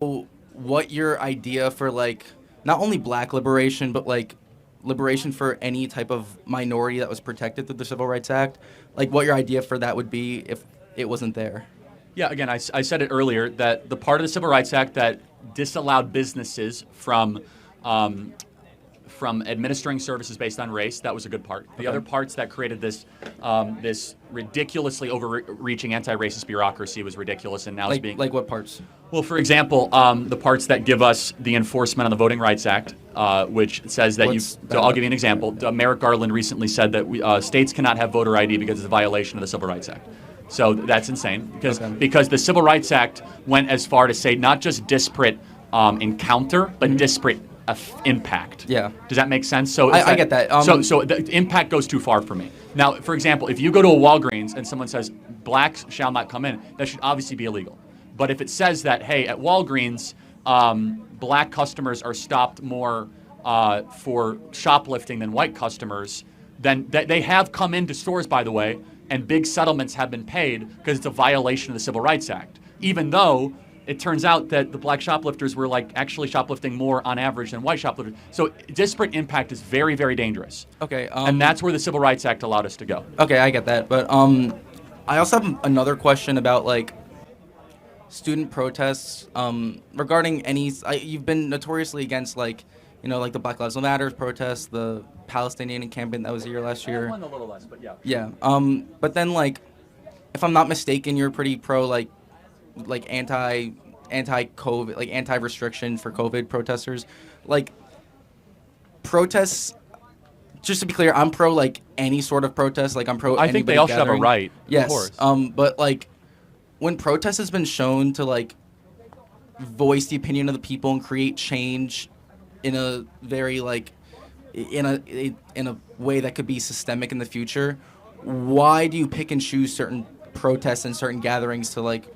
what your idea for like not only black liberation but like liberation for any type of minority that was protected through the Civil Rights Act, like what your idea for that would be if it wasn't there. Yeah, again, I said it earlier that the part of the Civil Rights Act that disallowed businesses from administering services based on race, that was a good part. The other parts that created this ridiculously overreaching anti-racist bureaucracy was ridiculous, and now is Like being like what parts? well, for example, the parts that give us the enforcement on the Voting Rights Act, which says that What's so that? I'll give you an example. Merrick Garland recently said that states cannot have voter ID because it's a violation of the Civil Rights Act. So that's insane because the Civil Rights Act went as far to say not just disparate encounter, but disparate impact. Yeah. Does that make sense? So I get that. So the impact goes too far for me. Now, for example, if you go to a Walgreens and someone says blacks shall not come in, that should obviously be illegal. But if it says that, hey, at Walgreens, black customers are stopped more for shoplifting than white customers, then they have come into stores, by the way, and big settlements have been paid because it's a violation of the Civil Rights Act, even though it turns out that the black shoplifters were like actually shoplifting more on average than white shoplifters. So disparate impact is very, very dangerous. Okay. And that's where the Civil Rights Act allowed us to go. Okay, I get that, but I also have another question about like student protests regarding any. You've been notoriously against like, like the Black Lives Matter protests, the Palestinian encampment that was here last year. One a little less, but yeah. Yeah. But then like, if I'm not mistaken, you're pretty pro like anti-COVID, like anti-restriction for COVID protesters, like protests. Just to be clear, I'm pro like any sort of protest. Like I'm pro. I think they all should have a right. Yes. Of course. But like, when protest has been shown to like voice the opinion of the people and create change in a very like in a way that could be systemic in the future, why do you pick and choose certain protests and certain gatherings to like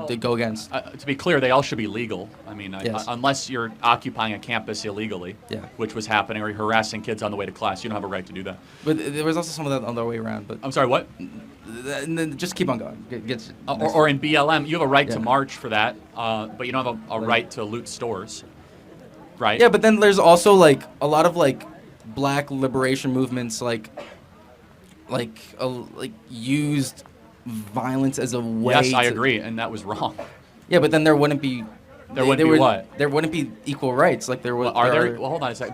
to go against? To be clear, they all should be legal. I mean, Yes. unless you're occupying a campus illegally, Yeah. which was happening, or you're harassing kids on the way to class, you don't have a right to do that. But there was also some of that on the way around. But I'm sorry, what? and then just keep on going. Or in BLM, you have a right to Yeah. march for that, but you don't have a right to loot stores, right? Yeah, but then there's also like a lot of like black liberation movements like used violence as a way. Yes, I agree, and that was wrong. Yeah, but then there wouldn't be. There wouldn't be what? There wouldn't be equal rights. Like there would. Are there? Well, hold on a second.